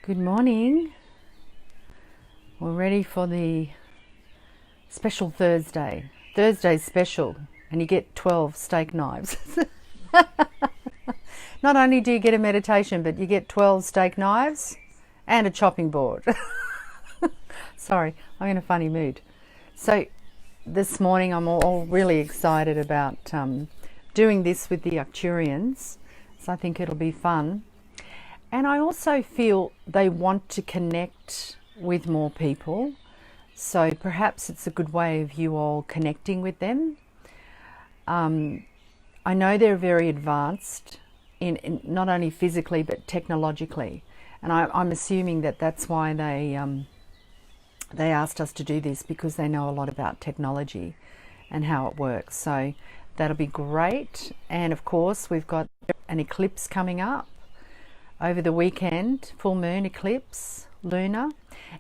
Good morning. We're ready for the special Thursday. Thursday's special, and you get 12 steak knives. Not only do you get a meditation, but you get 12 steak knives and a chopping board. Sorry, I'm in a funny mood. So this morning I'm all really excited about doing this with the Arcturians. So I think it'll be fun. And I also feel they want to connect with more people. So perhaps it's a good way of you all connecting with them. I know they're very advanced in not only physically but technologically. And I'm assuming that that's why they asked us to do this, because they know a lot about technology and how it works. So that'll be great. And of course, we've got an eclipse coming up over the weekend, full moon eclipse, lunar.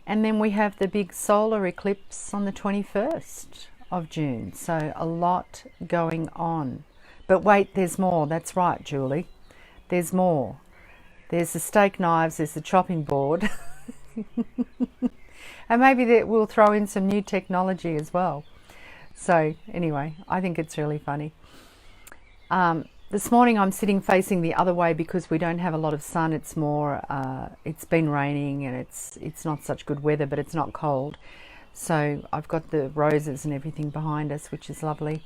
And then we have the big solar eclipse on the 21st of June. So a lot going on. But wait, there's more. That's right, Julie. There's more. There's the steak knives, there's the chopping board. And maybe we'll throw in some new technology as well. So anyway, I think it's really funny. This morning I'm sitting facing the other way because we don't have a lot of sun. It's more, it's been raining and it's not such good weather, but it's not cold. So I've got the roses and everything behind us, which is lovely.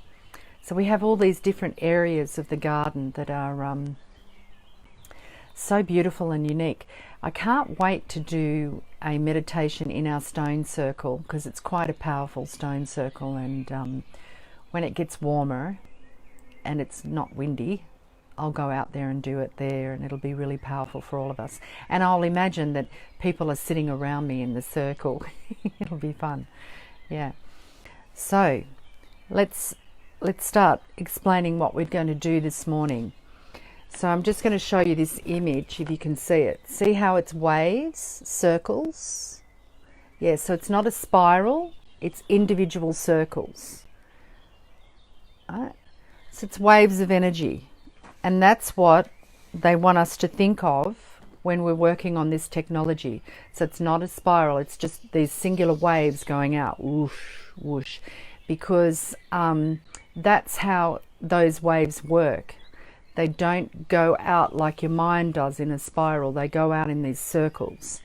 So we have all these different areas of the garden that are so beautiful and unique. I can't wait to do a meditation in our stone circle, because it's quite a powerful stone circle, and when it gets warmer and it's not windy, I'll go out there and do it there, and it'll be really powerful for all of us. And I'll imagine that people are sitting around me in the circle. It'll be fun. Yeah. So let's start explaining what we're going to do this morning. So I'm just going to show you this image, if you can see it. See how it's waves, circles? Yeah, so it's not a spiral, it's individual circles. All right. So it's waves of energy. And that's what they want us to think of when we're working on this technology. So it's not a spiral, it's just these singular waves going out, whoosh, whoosh. Because that's how those waves work. They don't go out like your mind does in a spiral. They go out in these circles,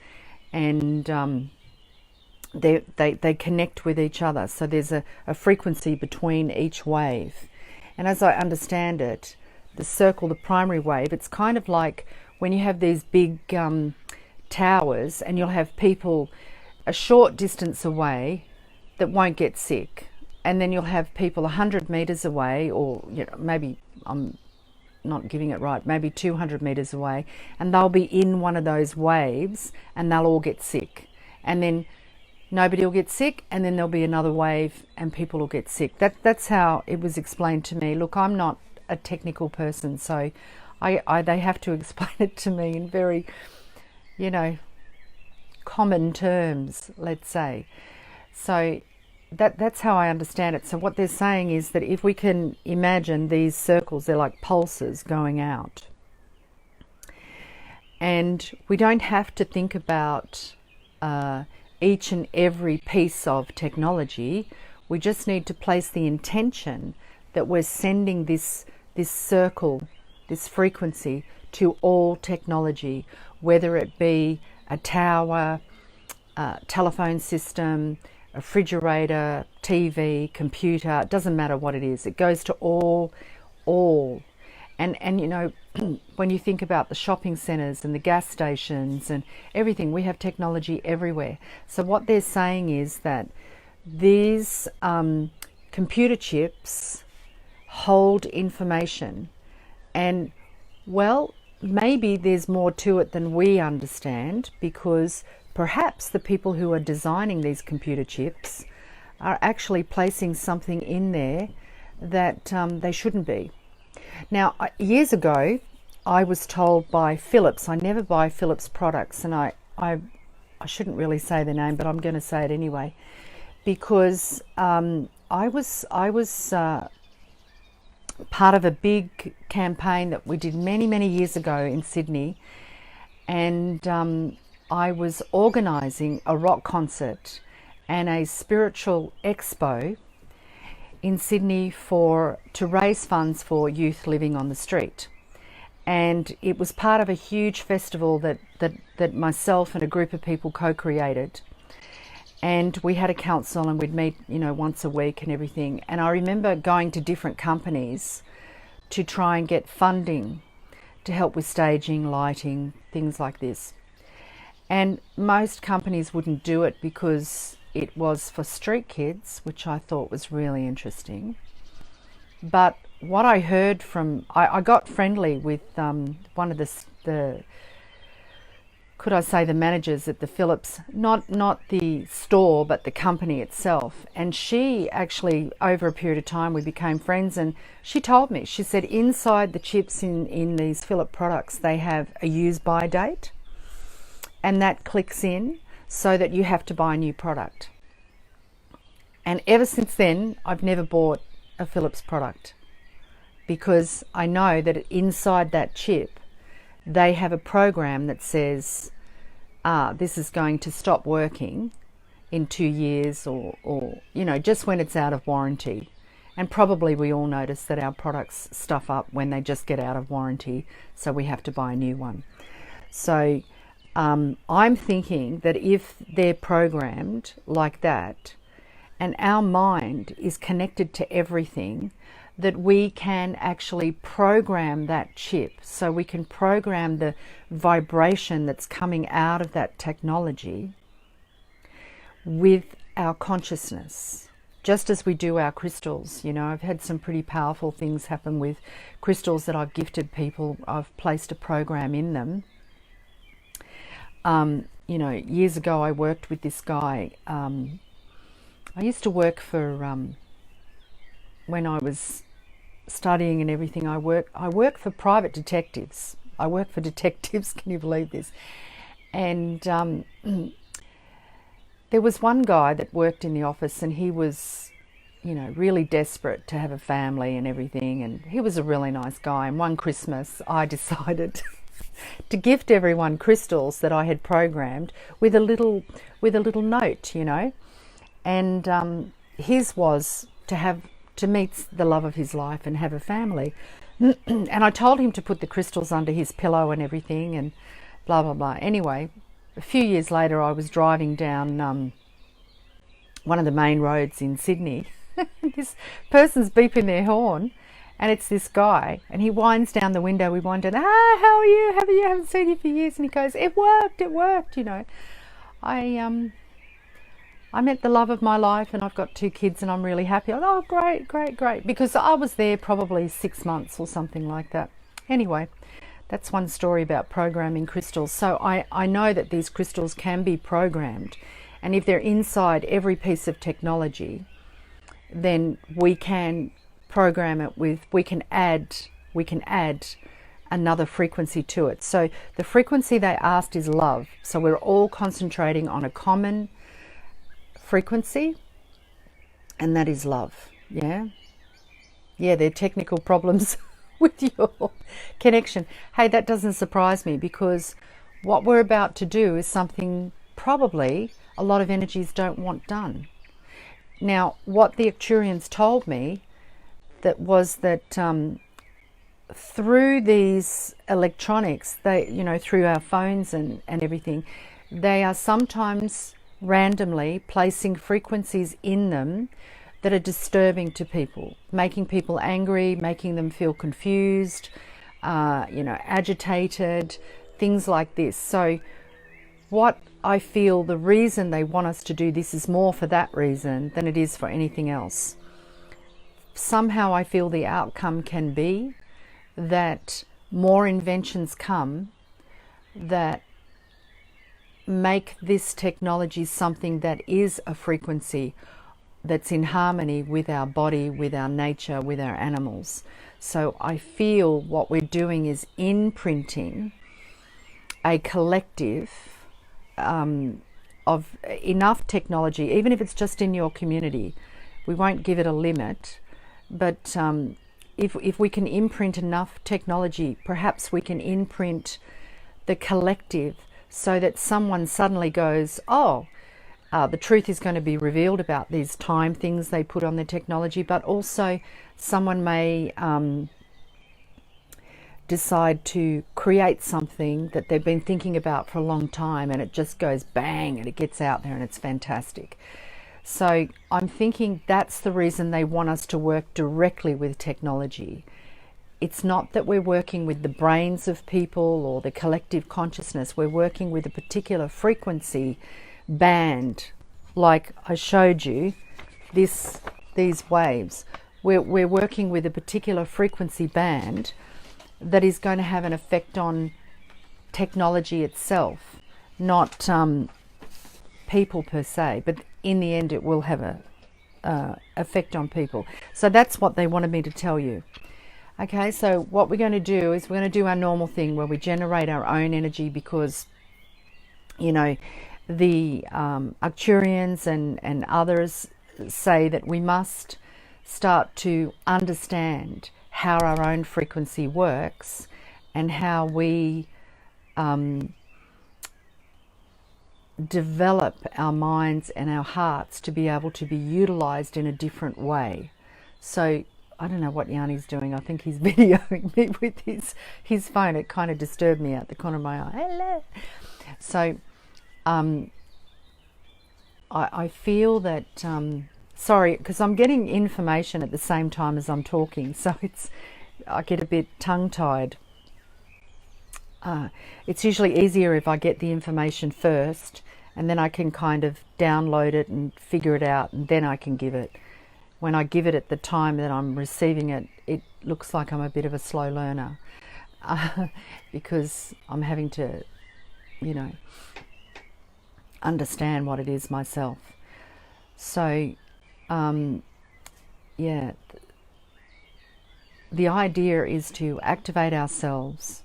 and they connect with each other. So there's a frequency between each wave. And as I understand it, the circle, the primary wave, it's kind of like when you have these big towers, and you'll have people a short distance away that won't get sick. And then you'll have people 100 meters away, or maybe I'm not giving it right, maybe 200 meters away, and they'll be in one of those waves and they'll all get sick. And then nobody will get sick, and then there'll be another wave and people will get sick. That's how it was explained to me. Look, I'm not a technical person, so they have to explain it to me in very, common terms, let's say. So that's how I understand it. So what they're saying is that if we can imagine these circles, they're like pulses going out. And we don't have to think about each and every piece of technology. We just need to place the intention that we're sending this circle, this frequency, to all technology, whether it be a tower, a telephone system, a refrigerator, TV, computer. It doesn't matter what it is. It goes to all. And when you think about the shopping centres and the gas stations and everything, we have technology everywhere. So what they're saying is that these computer chips hold information, and well, maybe there's more to it than we understand, because perhaps the people who are designing these computer chips are actually placing something in there that they shouldn't be. Now, years ago, I was told by Philips, I never buy Philips products, and I shouldn't really say the name, but I'm going to say it anyway, because I was part of a big campaign that we did many years ago in Sydney, and I was organising a rock concert and a spiritual expo in Sydney to raise funds for youth living on the street. And it was part of a huge festival that myself and a group of people co-created. And we had a council and we'd meet, once a week and everything. And I remember going to different companies to try and get funding to help with staging, lighting, things like this. And most companies wouldn't do it because it was for street kids, which I thought was really interesting. But what I heard I got friendly with one of the could I say the managers at the Philips, not the store, but the company itself. And she actually, over a period of time, we became friends, and she told me, she said, inside the chips in these Philips products, they have a use by date, and that clicks in so that you have to buy a new product. And ever since then, I've never bought a Philips product, because I know that inside that chip, they have a program that says, this is going to stop working in 2 years or just when it's out of warranty. And probably we all notice that our products stuff up when they just get out of warranty, so we have to buy a new one. So I'm thinking that if they're programmed like that, and our mind is connected to everything, that we can actually program that chip, so we can program the vibration that's coming out of that technology with our consciousness, just as we do our crystals. I've had some pretty powerful things happen with crystals that I've gifted people. I've placed a program in them. Years ago I worked with this guy. I used to work for, when I was studying and everything, I work for private detectives. I work for detectives, can you believe this? And there was one guy that worked in the office, and he was, really desperate to have a family and everything, and he was a really nice guy. And one Christmas I decided to gift everyone crystals that I had programmed with a little note, and his was to meet the love of his life and have a family. And I told him to put the crystals under his pillow and everything, and blah blah blah. Anyway, a few years later I was driving down one of the main roads in Sydney. This person's beeping their horn, and it's this guy, and he winds down the window. We wind down, how are you? Haven't seen you for years. And he goes, it worked, I met the love of my life, and I've got 2 kids, and I'm really happy. Oh, great, because I was there probably 6 months or something like that. Anyway, that's one story about programming crystals. So I know that these crystals can be programmed, and if they're inside every piece of technology, then we can program it we can add another frequency to it. So the frequency they asked is love. So we're all concentrating on a common frequency, and that is love. There are technical problems with your connection. Hey, that doesn't surprise me, because what we're about to do is something probably a lot of energies don't want done. Now, what the Arcturians told me that through these electronics, through our phones and everything, they are sometimes randomly placing frequencies in them that are disturbing to people, making people angry, making them feel confused, agitated, things like this. So what I feel the reason they want us to do this is more for that reason than it is for anything else. Somehow I feel the outcome can be that more inventions come that make this technology something that is a frequency that's in harmony with our body, with our nature, with our animals. So I feel what we're doing is imprinting a collective of enough technology, even if it's just in your community. We won't give it a limit, but if we can imprint enough technology, perhaps we can imprint the collective, so that someone suddenly goes, oh, the truth is going to be revealed about these time things they put on their technology, but also someone may decide to create something that they've been thinking about for a long time, and it just goes bang and it gets out there and it's fantastic. So I'm thinking that's the reason they want us to work directly with technology. It's not that we're working with the brains of people or the collective consciousness. We're working with a particular frequency band, like I showed you, these waves. We're working with a particular frequency band that is going to have an effect on technology itself, not people per se, but in the end it will have a effect on people. So that's what they wanted me to tell you. Okay, so what we're going to do is we're going to do our normal thing where we generate our own energy, because, you know, the Arcturians and others say that we must start to understand how our own frequency works and how we develop our minds and our hearts to be able to be utilized in a different way. So I don't know what Yanni's doing. I think he's videoing me with his phone. It kind of disturbed me out the corner of my eye. Hello. So I feel that sorry, because I'm getting information at the same time as I'm talking, so I get a bit tongue-tied. It's usually easier if I get the information first, and then I can kind of download it and figure it out, and then I can give it. When I give it at the time that I'm receiving it, it looks like I'm a bit of a slow learner, because I'm having to, you know, understand what it is myself. So, yeah, the idea is to activate ourselves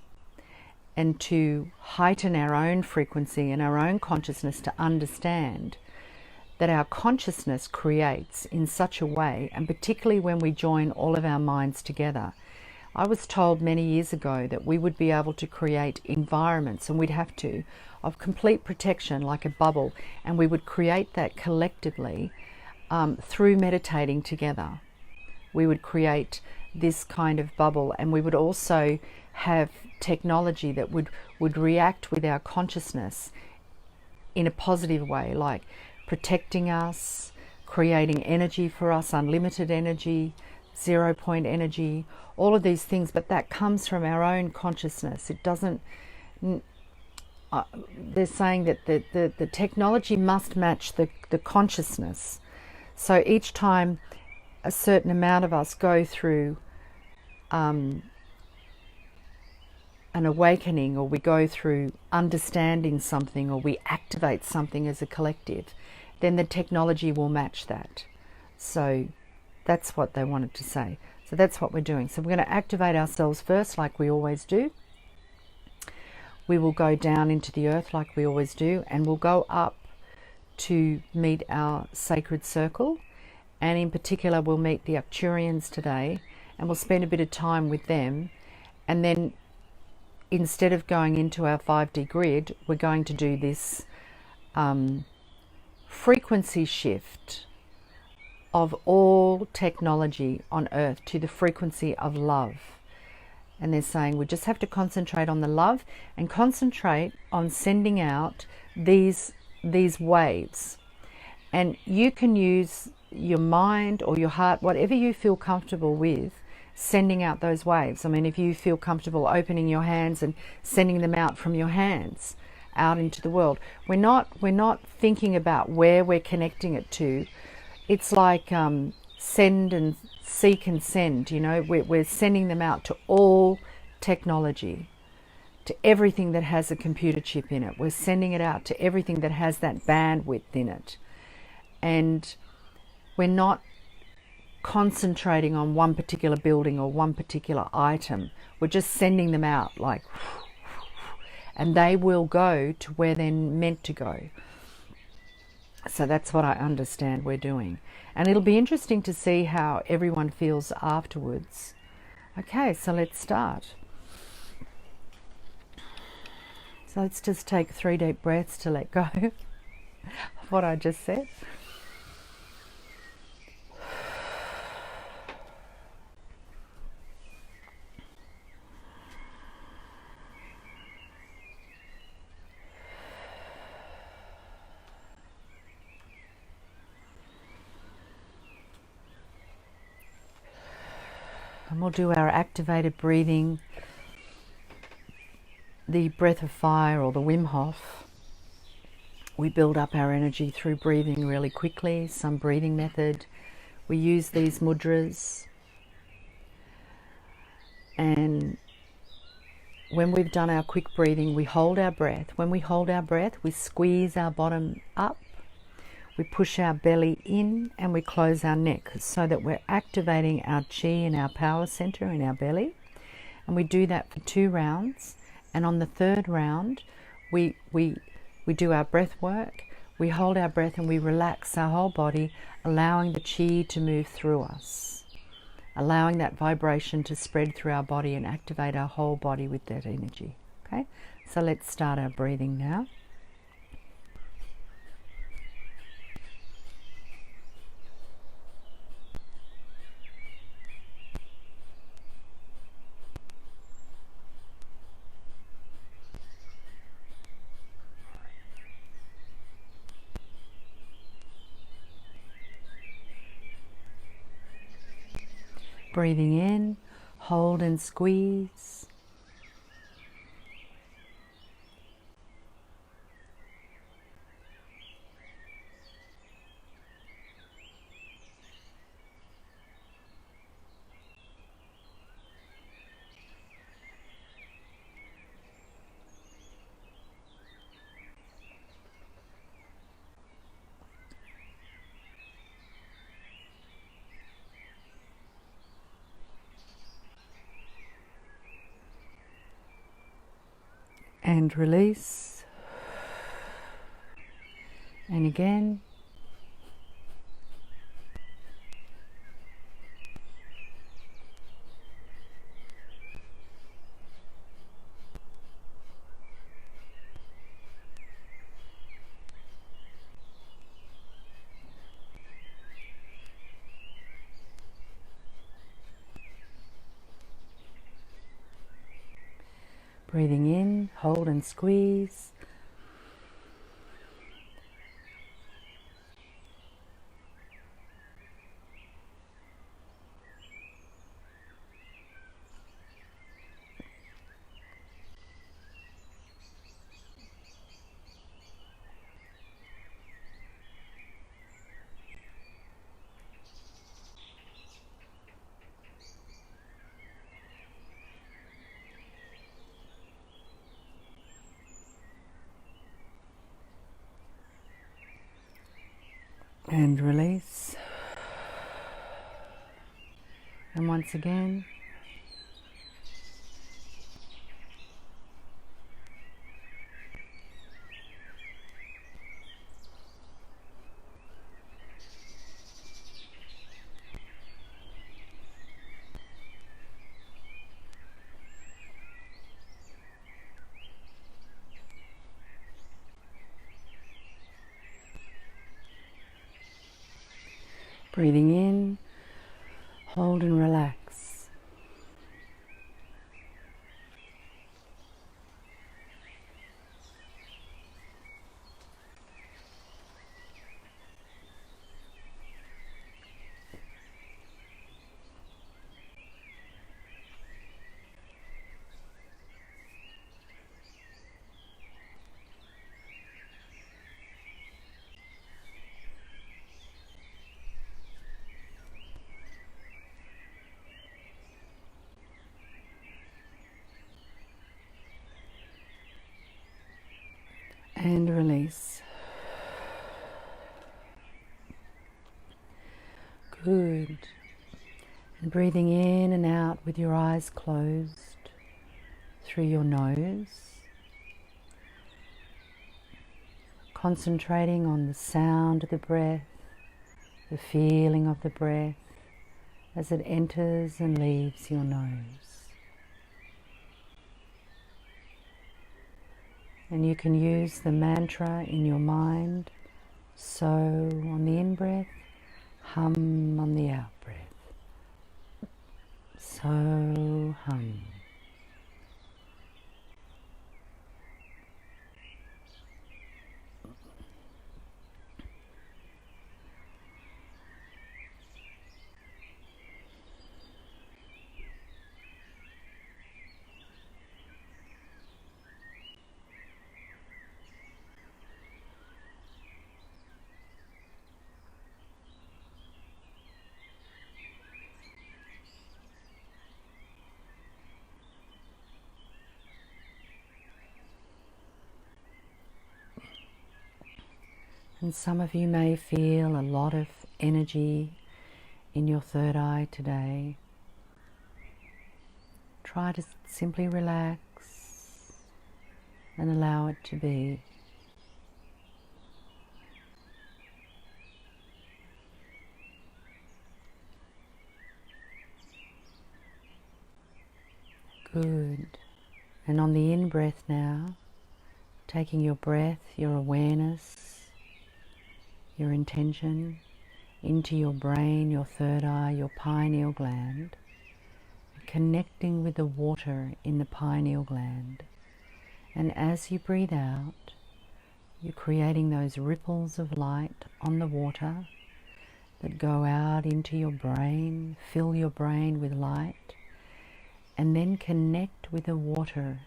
and to heighten our own frequency and our own consciousness to understand that our consciousness creates in such a way, and particularly when we join all of our minds together. I was told many years ago that we would be able to create environments, and we'd have to, of complete protection, like a bubble, and we would create that collectively through meditating together. We would create this kind of bubble, and we would also have technology that would react with our consciousness in a positive way, like protecting us, creating energy for us, unlimited energy, 0 point energy, all of these things. But that comes from our own consciousness. It doesn't, they're saying that the technology must match the consciousness. So each time a certain amount of us go through an awakening, or we go through understanding something, or we activate something as a collective, then the technology will match that. So that's what they wanted to say. So that's what we're doing. So we're going to activate ourselves first, like we always do. We will go down into the earth like we always do, and we'll go up to meet our sacred circle. And in particular, we'll meet the Arcturians today, and we'll spend a bit of time with them. And then instead of going into our 5D grid, we're going to do this frequency shift of all technology on earth to the frequency of love. And they're saying we just have to concentrate on the love and concentrate on sending out these waves. And you can use your mind or your heart, whatever you feel comfortable with, sending out those waves. I mean, if you feel comfortable opening your hands and sending them out from your hands out into the world. We're not thinking about where we're connecting it to. It's like send and seek and send, you know. We're sending them out to all technology, to everything that has a computer chip in it. We're sending it out to everything that has that bandwidth in it. And we're not concentrating on one particular building or one particular item. We're just sending them out, like, and they will go to where they're meant to go. So that's what I understand we're doing. And it'll be interesting to see how everyone feels afterwards. Okay, so let's start. So let's just take 3 deep breaths to let go of what I just said. And we'll do our activated breathing, the breath of fire or the Wim Hof. We build up our energy through breathing really quickly, some breathing method. We use these mudras. And when we've done our quick breathing, we hold our breath. When we hold our breath, we squeeze our bottom up. We push our belly in and we close our neck so that we're activating our chi and our power center in our belly. And we do that for 2 rounds. And on the 3rd round, we do our breath work. We hold our breath and we relax our whole body, allowing the chi to move through us, allowing that vibration to spread through our body and activate our whole body with that energy. Okay, so let's start our breathing now. Breathing in, hold and squeeze. And release. And again. Breathing in, hold and squeeze. And release. And once again. Breathing in, hold and relax. And release. Good. And breathing in and out with your eyes closed through your nose. Concentrating on the sound of the breath, the feeling of the breath as it enters and leaves your nose. And you can use the mantra in your mind. So on the in-breath, hum on the out-breath. So hum. And some of you may feel a lot of energy in your third eye today. Try to simply relax and allow it to be. Good. And on the in-breath now, taking your breath, your awareness, your intention into your brain, your third eye, your pineal gland, connecting with the water in the pineal gland. And as you breathe out, you're creating those ripples of light on the water that go out into your brain, fill your brain with light, and then connect with the water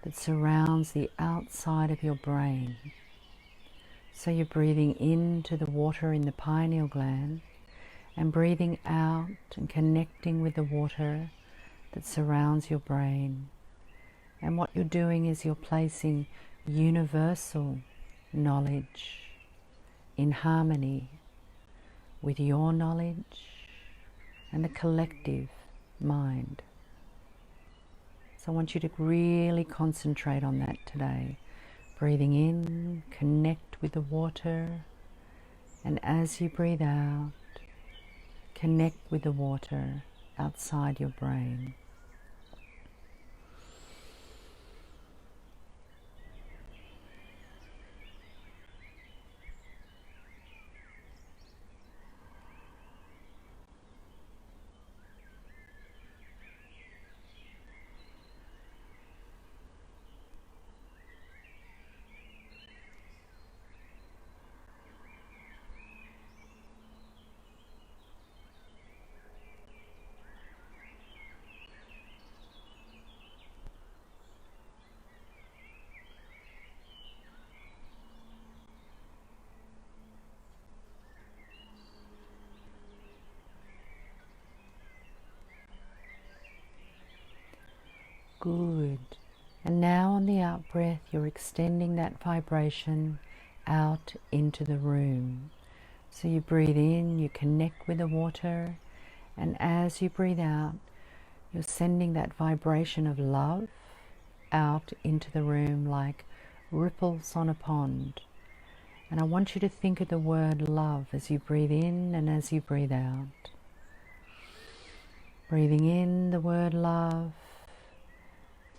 that surrounds the outside of your brain. So you're breathing into the water in the pineal gland and breathing out and connecting with the water that surrounds your brain. And what you're doing is you're placing universal knowledge in harmony with your knowledge and the collective mind. So I want you to really concentrate on that today. Breathing in, connect with the water, and as you breathe out, connect with the water outside your brain. Good. And now on the out breath, you're extending that vibration out into the room. So you breathe in, you connect with the water, and as you breathe out, you're sending that vibration of love out into the room like ripples on a pond. And I want you to think of the word love as you breathe in and as you breathe out. Breathing in the word love,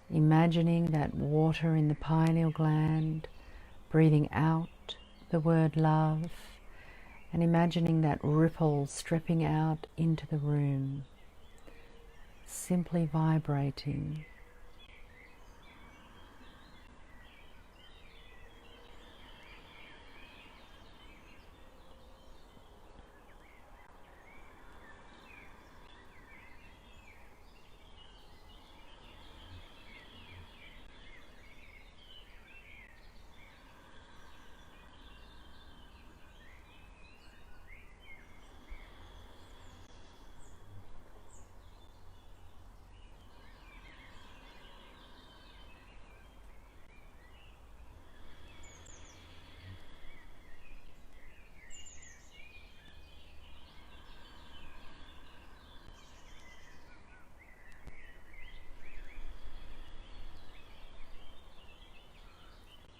imagining that water in the pineal gland, breathing out the word love, and imagining that ripple stripping out into the room, simply vibrating.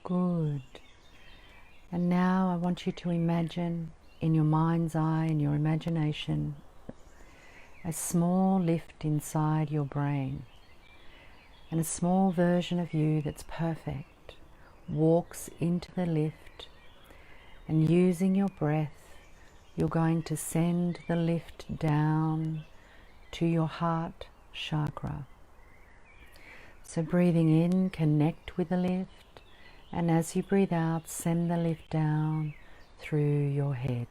Good. And now I want you to imagine in your mind's eye, in your imagination, a small lift inside your brain, and a small version of you that's perfect, walks into the lift, and using your breath, you're going to send the lift down to your heart chakra. So breathing in, connect with the lift, and as you breathe out, send the lift down through your head.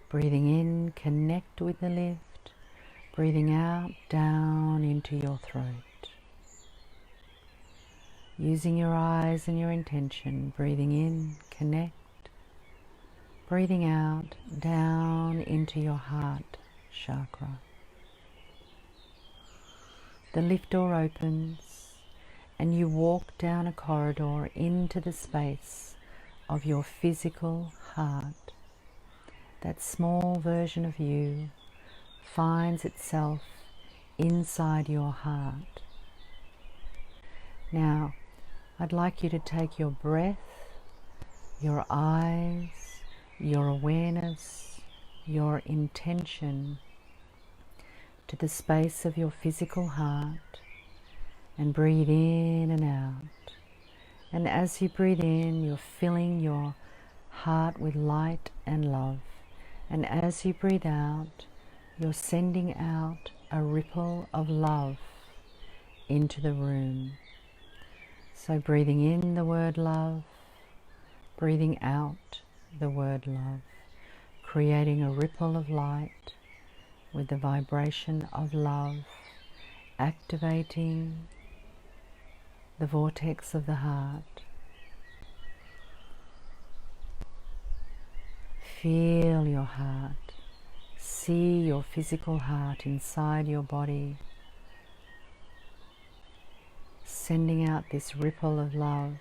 Breathing in, connect with the lift, breathing out, down into your throat. Using your eyes and your intention, breathing in, connect, breathing out, down into your heart chakra. The lift door opens and you walk down a corridor into the space of your physical heart. That small version of you finds itself inside your heart. Now, I'd like you to take your breath, your eyes, your awareness, your intention to the space of your physical heart and breathe in and out. And as you breathe in, you're filling your heart with light and love. And as you breathe out, you're sending out a ripple of love into the room. So breathing in the word love, breathing out the word love, creating a ripple of light with the vibration of love, activating the vortex of the heart. Feel your heart, see your physical heart inside your body, sending out this ripple of love.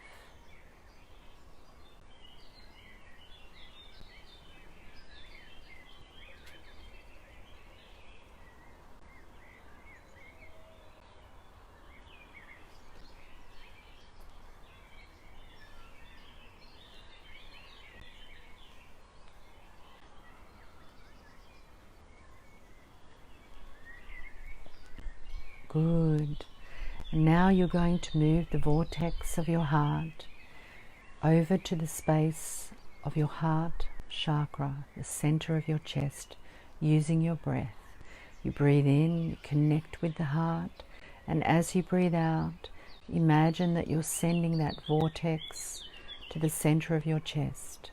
Good. And now you're going to move the vortex of your heart over to the space of your heart chakra, the center of your chest, using your breath. You breathe in, you connect with the heart, and as you breathe out, imagine that you're sending that vortex to the center of your chest.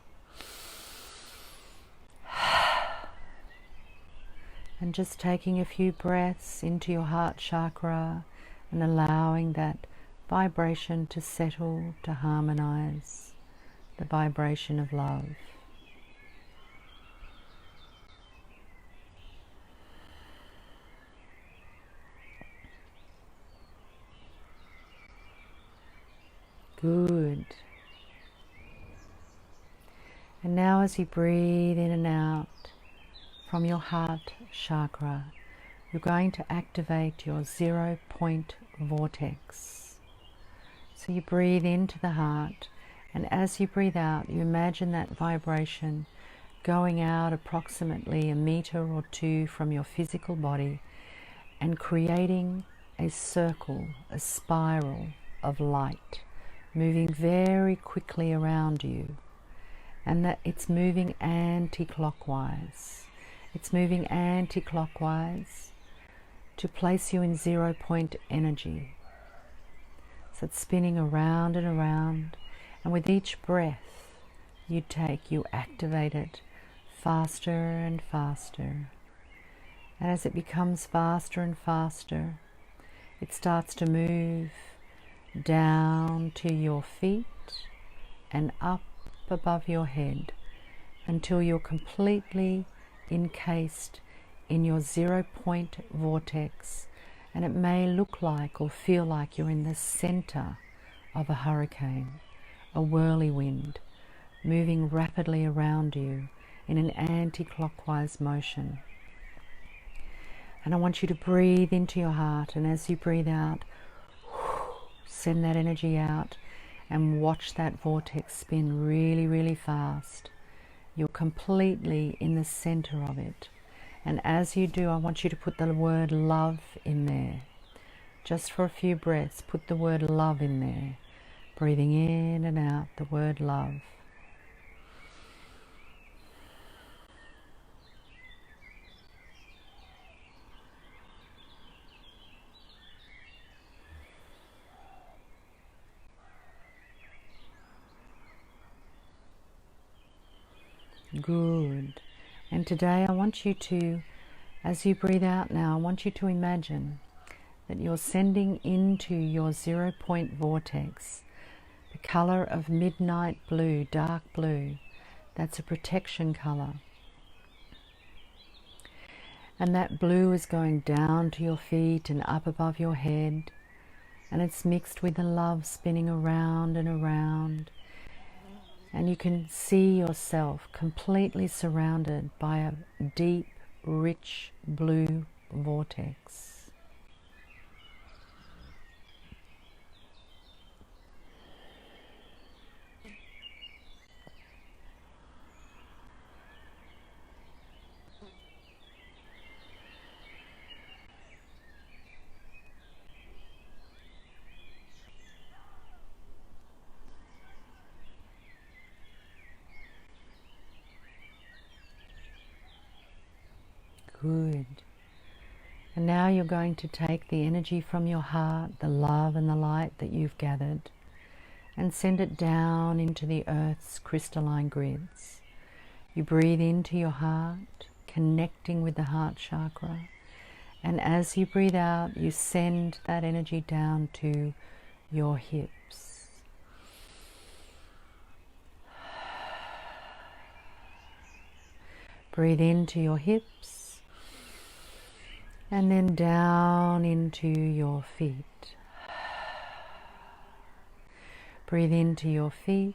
And just taking a few breaths into your heart chakra and allowing that vibration to settle, to harmonize, the vibration of love. Good. And now as you breathe in and out from your heart chakra, you're going to activate your 0-point vortex. So you breathe into the heart, and as you breathe out, you imagine that vibration going out approximately 1 meter or 2 from your physical body and creating a circle, a spiral of light, moving very quickly around you, and that it's moving anti-clockwise. It's moving anti-clockwise to place you in 0-point energy. So it's spinning around and around, and with each breath you take, you activate it faster and faster. And as it becomes faster and faster, it starts to move down to your feet and up above your head until you're completely encased in your 0-point vortex, and it may look like or feel like you're in the center of a hurricane, a whirlwind, moving rapidly around you in an anti-clockwise motion. And I want you to breathe into your heart, and as you breathe out, send that energy out and watch that vortex spin really, really fast. You're completely in the center of it. And as you do, I want you to put the word love in there. Just for a few breaths, put the word love in there. Breathing in and out the word love. Good. And today I want you to, as you breathe out now, I want you to imagine that you're sending into your 0 point vortex the color of midnight blue, dark blue. That's a protection color. And that blue is going down to your feet and up above your head, and it's mixed with the love spinning around and around. And you can see yourself completely surrounded by a deep, rich blue vortex. Good. And now you're going to take the energy from your heart, the love and the light that you've gathered, and send it down into the earth's crystalline grids. You breathe into your heart, connecting with the heart chakra, and as you breathe out, you send that energy down to your hips. Breathe into your hips, and then down into your feet. Breathe into your feet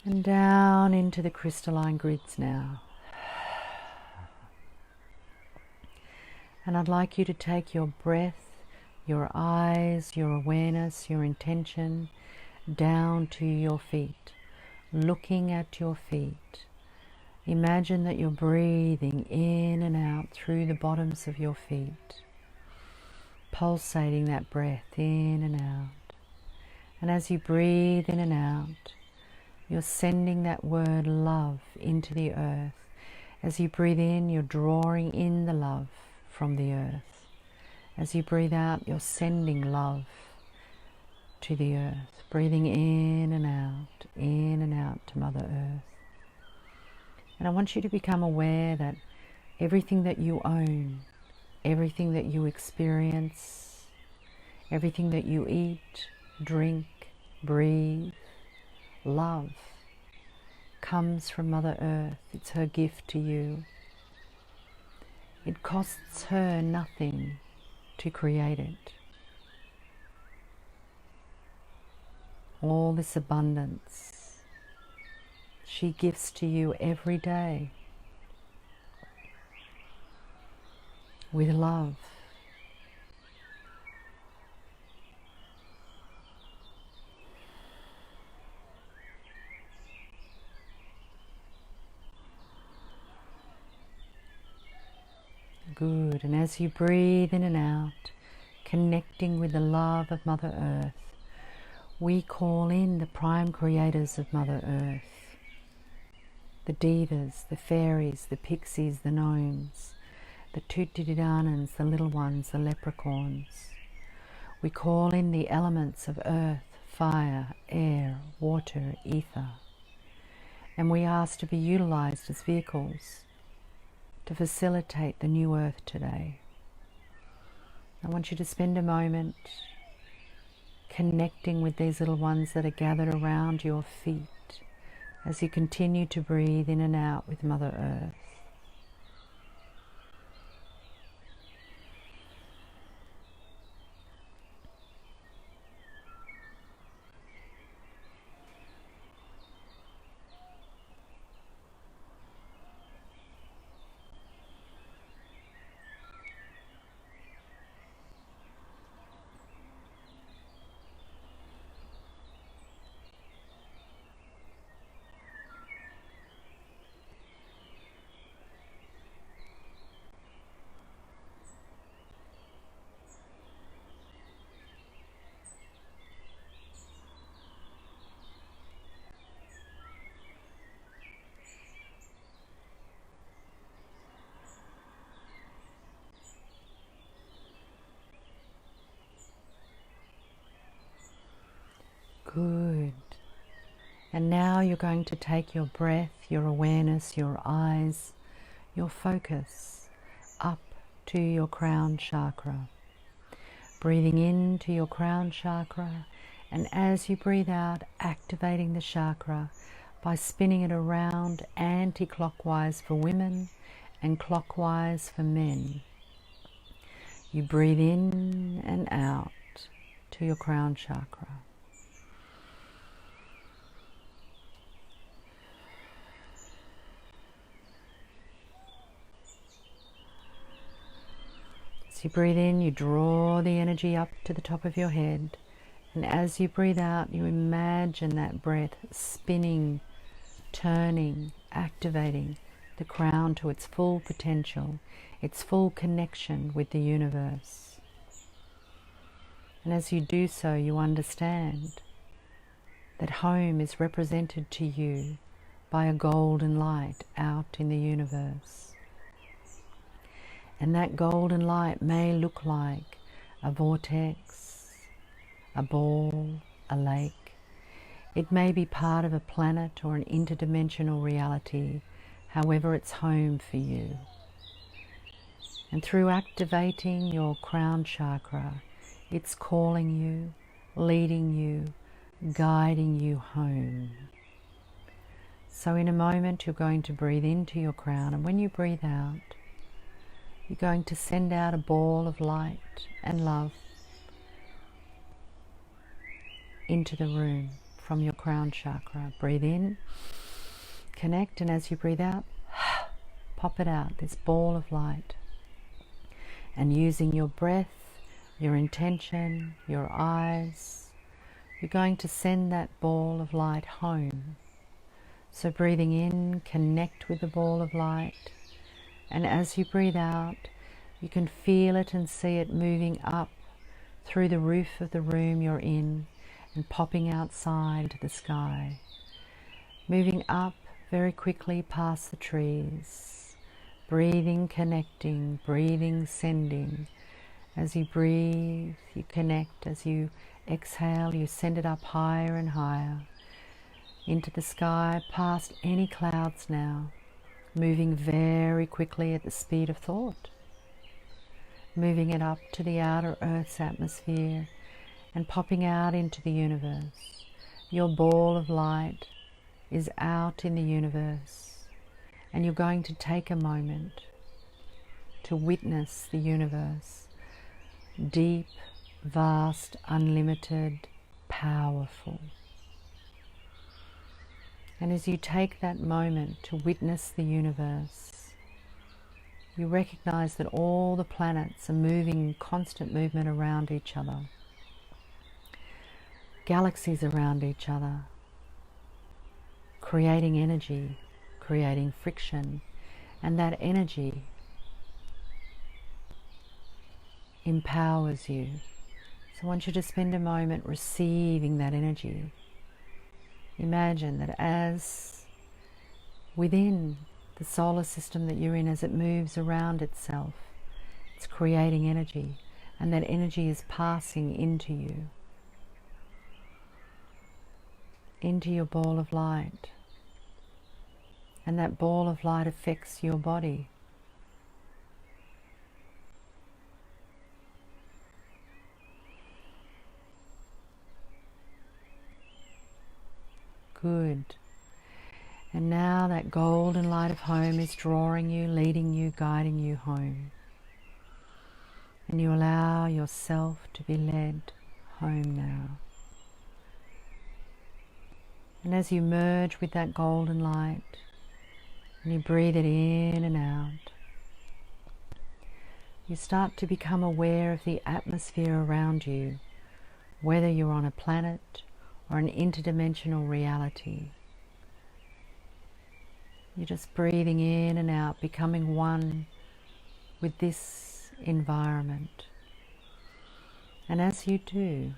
and down into the crystalline grids now. And I'd like you to take your breath, your eyes, your awareness, your intention down to your feet, looking at your feet. Imagine that you're breathing in and out through the bottoms of your feet, pulsating that breath in and out. And as you breathe in and out, you're sending that word love into the earth. As you breathe in, you're drawing in the love from the earth. As you breathe out, you're sending love to the earth, breathing in and out to Mother Earth. And I want you to become aware that everything that you own, everything that you experience, everything that you eat, drink, breathe, love, comes from Mother Earth. It's her gift to you. It costs her nothing to create it. All this abundance she gives to you every day with love. Good. And as you breathe in and out, connecting with the love of Mother Earth, we call in the prime creators of Mother Earth. The devas, the fairies, the pixies, the gnomes, the Tutidanans, the little ones, the leprechauns. We call in the elements of earth, fire, air, water, ether. And we ask to be utilized as vehicles to facilitate the new earth today. I want you to spend a moment connecting with these little ones that are gathered around your feet as you continue to breathe in and out with Mother Earth. Good. And now you're going to take your breath, your awareness, your eyes, your focus up to your crown chakra. Breathing into your crown chakra, and as you breathe out, activating the chakra by spinning it around anti-clockwise for women and clockwise for men. You breathe in and out to your crown chakra. As you breathe in, you draw the energy up to the top of your head. And as you breathe out, you imagine that breath spinning, turning, activating the crown to its full potential, its full connection with the universe. And as you do so, you understand that home is represented to you by a golden light out in the universe. And that golden light may look like a vortex, a ball, a lake. It may be part of a planet or an interdimensional reality, however it's home for you. And through activating your crown chakra, it's calling you, leading you, guiding you home. So in a moment you're going to breathe into your crown, and when you breathe out, you're going to send out a ball of light and love into the room from your crown chakra. Breathe in, connect, and as you breathe out, pop it out, this ball of light. And using your breath, your intention, your eyes, you're going to send that ball of light home. So breathing in, connect with the ball of light. And as you breathe out, you can feel it and see it moving up through the roof of the room you're in and popping outside to the sky. Moving up very quickly past the trees. Breathing, connecting, breathing, sending. As you breathe, you connect. As you exhale, you send it up higher and higher into the sky, past any clouds now. Moving very quickly at the speed of thought, moving it up to the outer Earth's atmosphere and popping out into the universe. Your ball of light is out in the universe, and you're going to take a moment to witness the universe. Deep, vast, unlimited, powerful. And as you take that moment to witness the universe, you recognize that all the planets are moving in constant movement around each other. Galaxies around each other, creating energy, creating friction, and that energy empowers you. So I want you to spend a moment receiving that energy. Imagine that as within the solar system that you're in, as it moves around itself, it's creating energy, and that energy is passing into you, into your ball of light. And that ball of light affects your body. Good. And now that golden light of home is drawing you, leading you, guiding you home. And you allow yourself to be led home now. And as you merge with that golden light, and you breathe it in and out, you start to become aware of the atmosphere around you, whether you're on a planet or an interdimensional reality. You're just breathing in and out, becoming one with this environment. And as you do,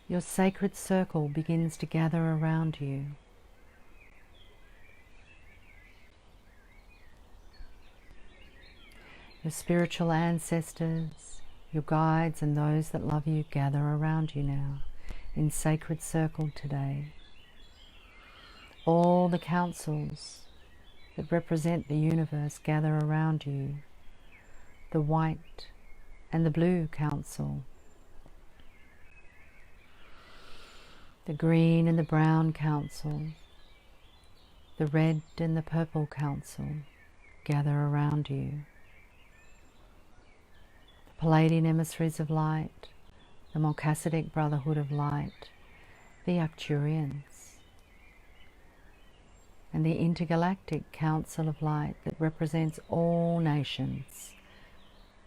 your sacred circle begins to gather around you. Your spiritual ancestors, Your guides and those that love you gather around you now in sacred circle today. All the councils that represent the universe gather around you. The white and the blue council, the green and the brown council, the red and the purple council gather around you. The Palladian emissaries of light, the Melchizedek brotherhood of light, the Arcturians, and the intergalactic council of light that represents all nations,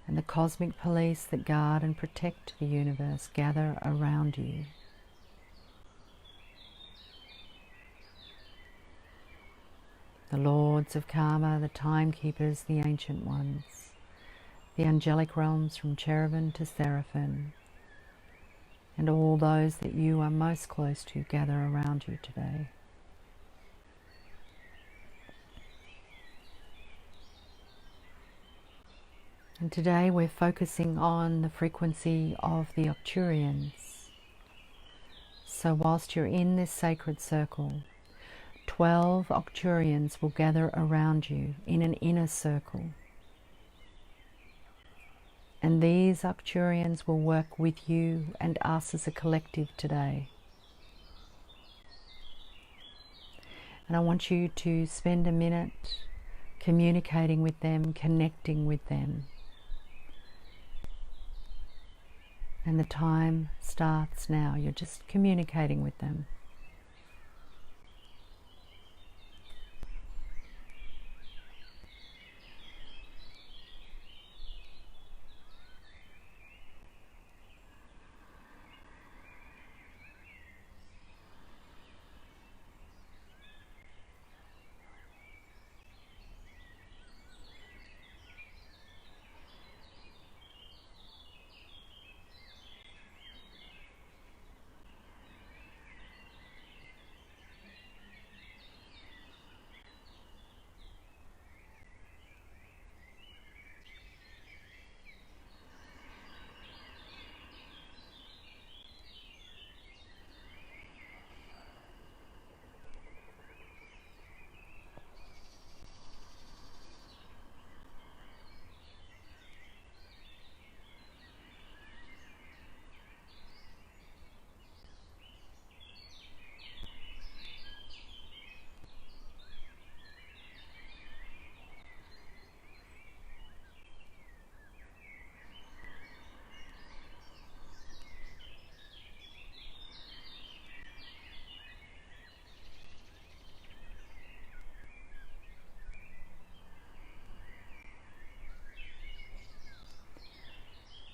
and the cosmic police that guard and protect the universe gather around you. The lords of karma, the timekeepers, the ancient ones, the angelic realms from cherubim to seraphim, and all those that you are most close to gather around you today. And today we're focusing on the frequency of the Arcturians. So whilst you're in this sacred circle, 12 Arcturians will gather around you in an inner circle. And these Arcturians will work with you and us as a collective today. And I want you to spend a minute communicating with them, connecting with them. And the time starts now. You're just communicating with them.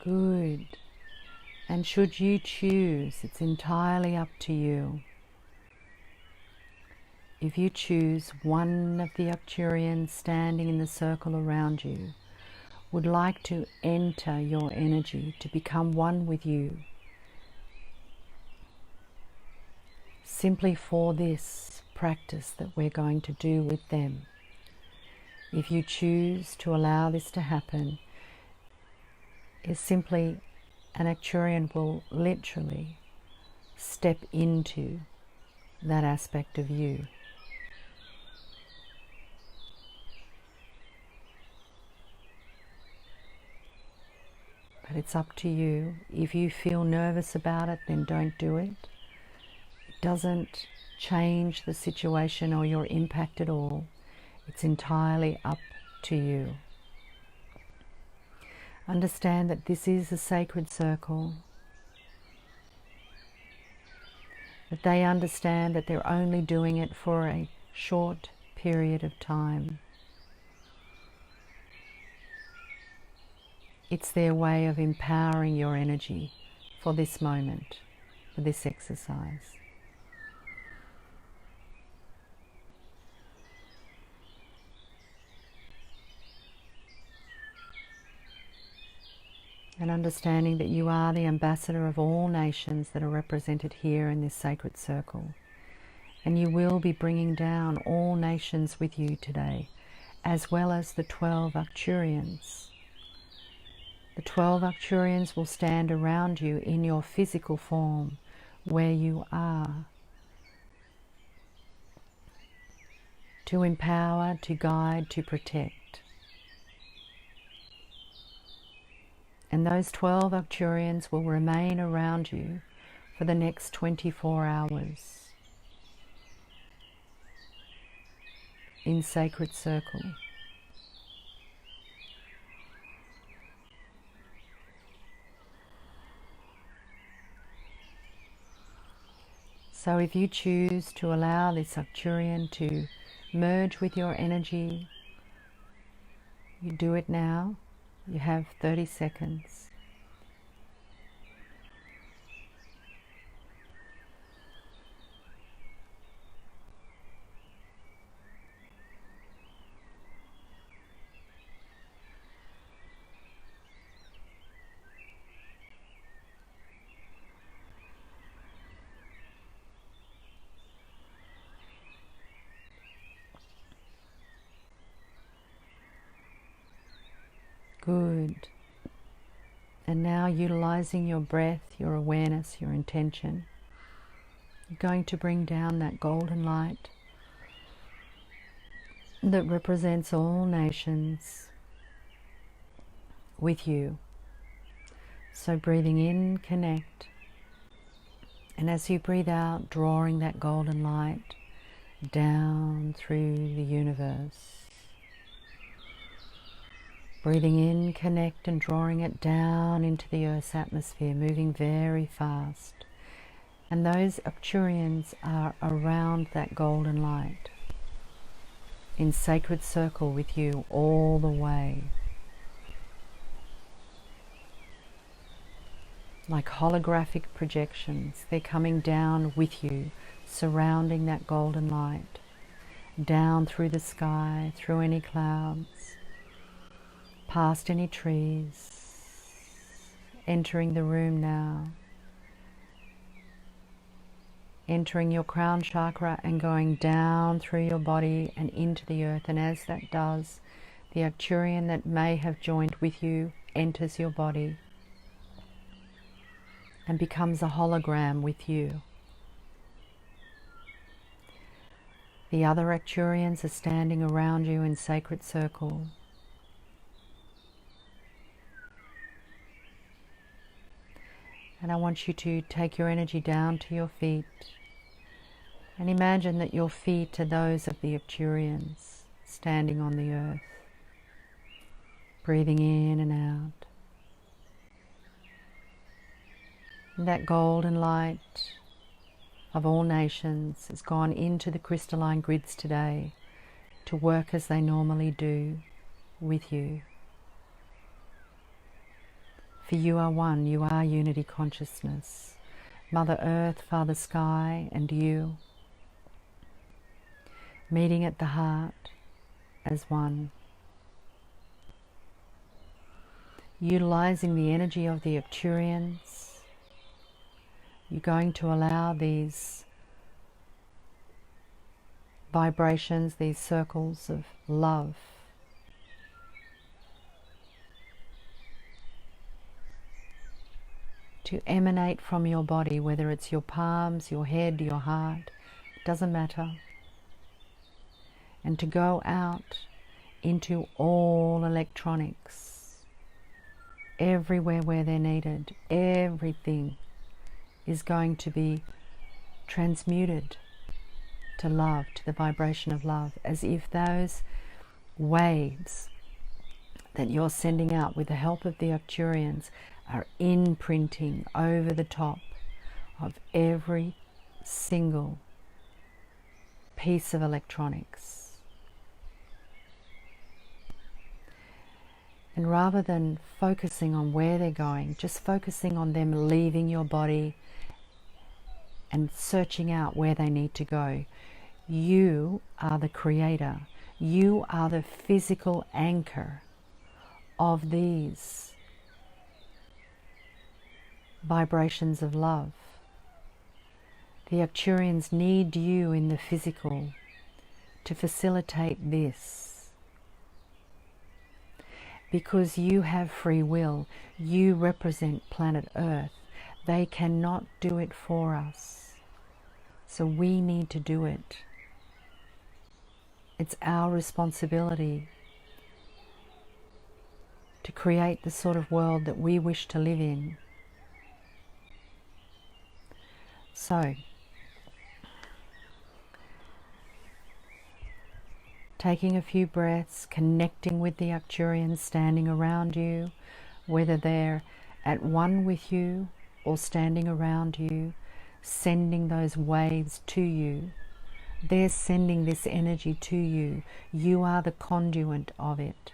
Good. And should you choose, it's entirely up to you. If you choose one of the Arcturians standing in the circle around you, would like to enter your energy to become one with you, simply for this practice that we're going to do with them. If you choose to allow this to happen, is simply an Arcturian will literally step into that aspect of you. But it's up to you. If you feel nervous about it, then don't do it. It doesn't change the situation or your impact at all. It's entirely up to you. Understand that this is a sacred circle, that they understand that they're only doing it for a short period of time. It's their way of empowering your energy for this moment, for this exercise. And understanding that you are the ambassador of all nations that are represented here in this sacred circle. And you will be bringing down all nations with you today, as well as the 12 Arcturians. The 12 Arcturians will stand around you in your physical form, where you are, to empower, to guide, to protect. And those 12 Arcturians will remain around you for the next 24 hours in sacred circle. So if you choose to allow this Arcturian to merge with your energy, you do it now. You have 30 seconds. Good. And now, utilizing your breath, your awareness, your intention, you're going to bring down that golden light that represents all nations with you. So breathing in, connect. And as you breathe out, drawing that golden light down through the universe. Breathing in, connect, and drawing it down into the Earth's atmosphere, moving very fast. And those Arcturians are around that golden light, in sacred circle with you all the way. Like holographic projections, they're coming down with you, surrounding that golden light, down through the sky, through any clouds, past any trees, entering the room now, entering your crown chakra and going down through your body and into the earth. And as that does, the Arcturian that may have joined with you enters your body and becomes a hologram with you. The other Arcturians are standing around you in sacred circle. And I want you to take your energy down to your feet and imagine that your feet are those of the Arcturians standing on the earth, breathing in and out. And that golden light of all nations has gone into the crystalline grids today to work as they normally do with you. For you are one, you are unity consciousness, Mother Earth, Father Sky, and you, meeting at the heart as one. Utilizing the energy of the Arcturians, you're going to allow these vibrations, these circles of love, to emanate from your body, whether it's your palms, your head, your heart, it doesn't matter. And to go out into all electronics, everywhere where they're needed. Everything is going to be transmuted to love, to the vibration of love, as if those waves that you're sending out with the help of the Arcturians are imprinting over the top of every single piece of electronics. And rather than focusing on where they're going, just focusing on them leaving your body and searching out where they need to go. You are the creator. You are the physical anchor of these vibrations of love. The Arcturians need you in the physical to facilitate this. because you have free will. You represent planet Earth. They cannot do it for us. So we need to do it. It's our responsibility to create the sort of world that we wish to live in. So, taking a few breaths, connecting with the Arcturians standing around you, whether they're at one with you or standing around you, sending those waves to you. They're sending this energy to you. You are the conduit of it.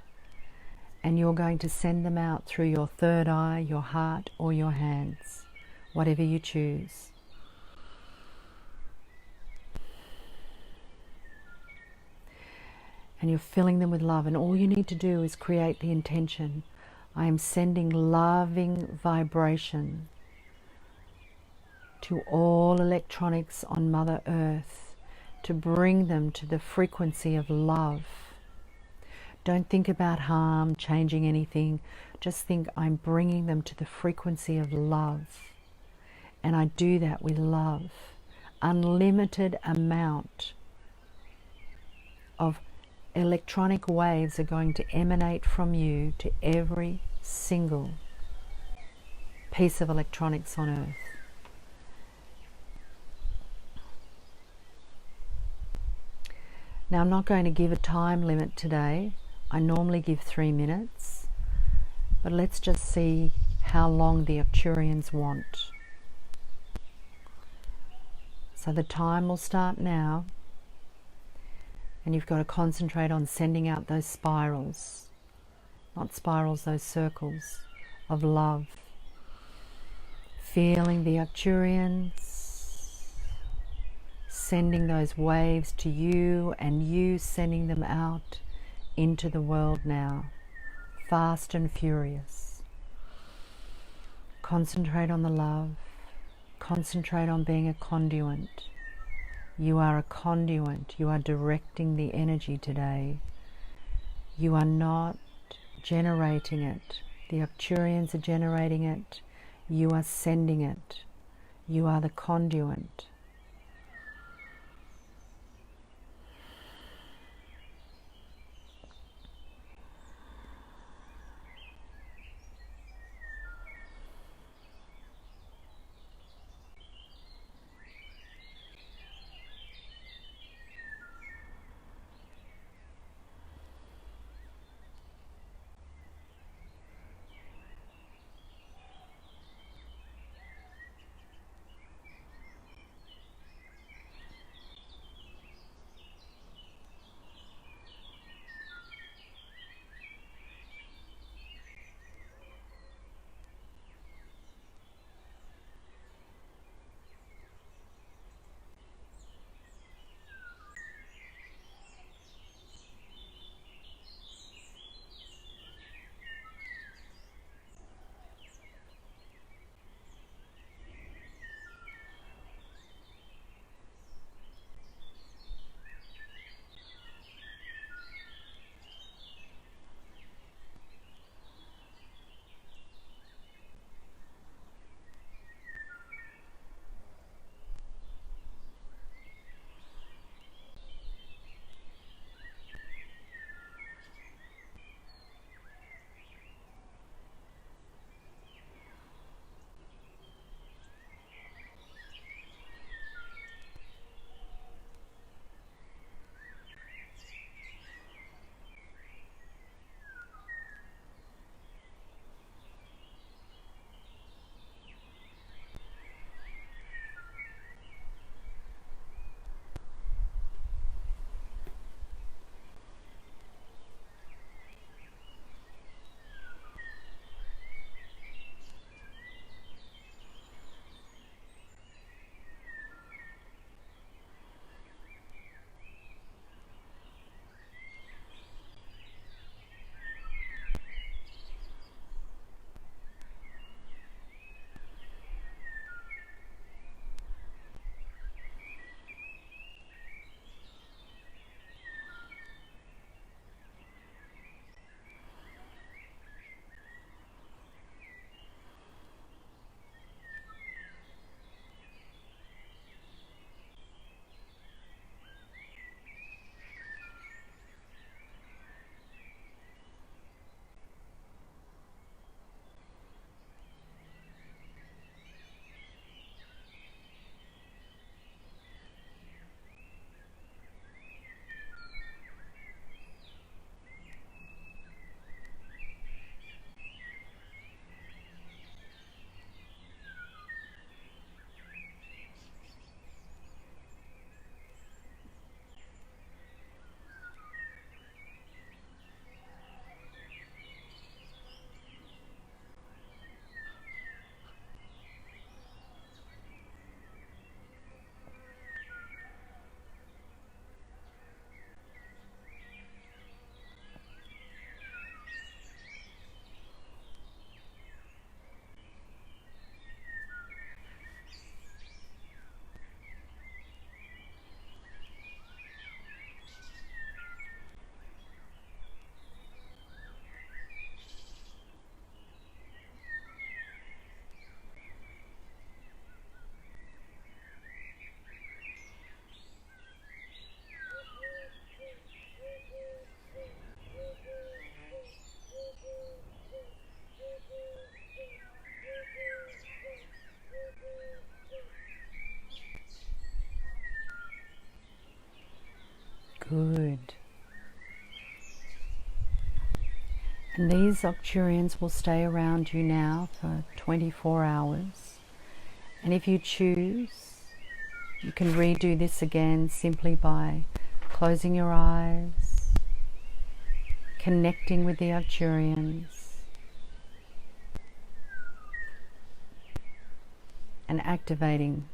And you're going to send them out through your third eye, your heart, or your hands, whatever you choose. And you're filling them with love. And all you need to do is create the intention. I am sending loving vibration to all electronics on Mother Earth to bring them to the frequency of love. Don't think about harm, changing anything. Just think, I'm bringing them to the frequency of love. And I do that with love. Unlimited amount of electronic waves are going to emanate from you to every single piece of electronics on Earth. Now, I'm not going to give a time limit today. I normally give 3 minutes, but let's just see how long the Arcturians want. So the time will start now, and you've got to concentrate on sending out those spirals, not spirals, those circles of love. Feeling the Arcturians, sending those waves to you, and you sending them out into the world now, fast and furious. Concentrate on the love. Concentrate on being a conduit. You are a conduit. You are directing the energy today. You are not generating it. The Arcturians are generating it. You are sending it. You are the conduit. And these Arcturians will stay around you now for 24 hours. And if you choose, you can redo this again simply by closing your eyes, connecting with the Arcturians, and activating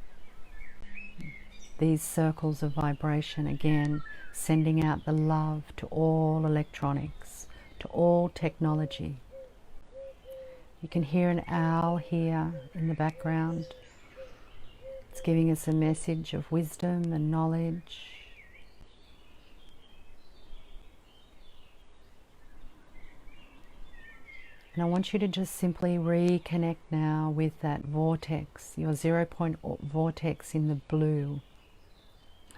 these circles of vibration again, sending out the love to all electronics, to all technology. You can hear an owl here in the background. It's giving us a message of wisdom and knowledge. And I want you to just simply reconnect now with that vortex, your 0 point vortex in the blue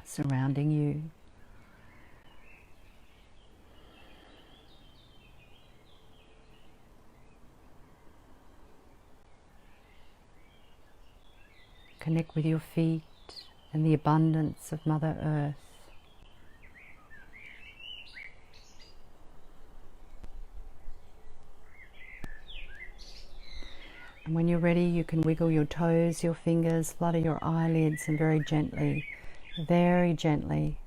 surrounding you. Connect with your feet and the abundance of Mother Earth. And when you're ready, you can wiggle your toes, your fingers, flutter your eyelids, and very gently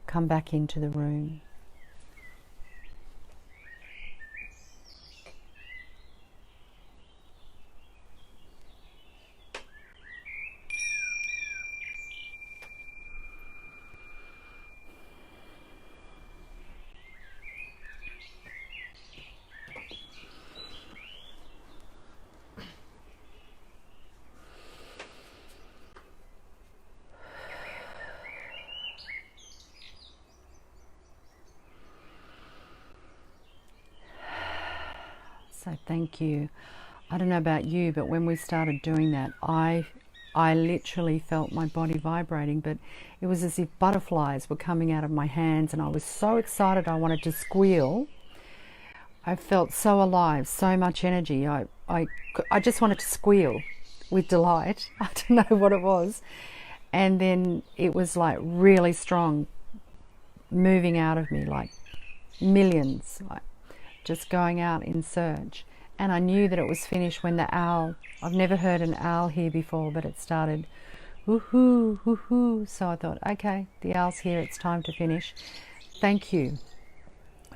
come back into the room. So thank you. I don't know about you, but when we started doing that, I literally felt my body vibrating, but it was as if butterflies were coming out of my hands, and I was so excited I wanted to squeal. I felt so alive, so much energy. I just wanted to squeal with delight. I don't know what it was. And then it was like really strong, moving out of me like millions, like just going out in search. And I knew that it was finished when the owl, I've never heard an owl here before, but it started woohoo, woohoo. So I thought, okay, the owl's here, it's time to finish. Thank you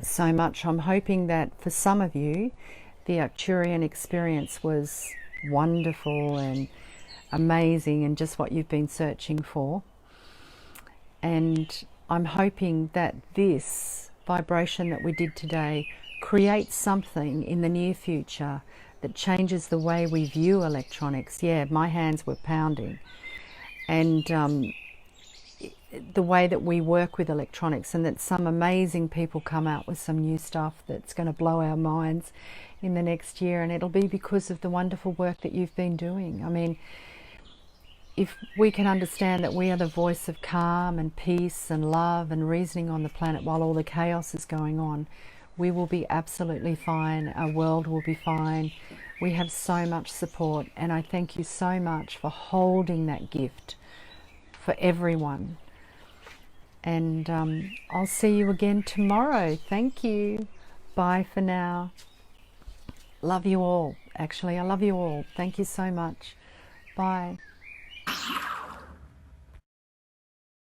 so much. I'm hoping that for some of you, the Arcturian experience was wonderful and amazing and just what you've been searching for. And I'm hoping that this vibration that we did today creates something in the near future that changes the way we view electronics. Yeah, my hands were pounding. And the way that we work with electronics, and that some amazing people come out with some new stuff that's going to blow our minds in the next year. And it'll be because of the wonderful work that you've been doing. I mean, if we can understand that we are the voice of calm and peace and love and reasoning on the planet while all the chaos is going on, we will be absolutely fine. Our world will be fine. We have so much support, and I thank you so much for holding that gift for everyone. And I'll see you again tomorrow. Thank you. Bye for now. Love you all. Actually, I love you all. Thank you so much. Bye.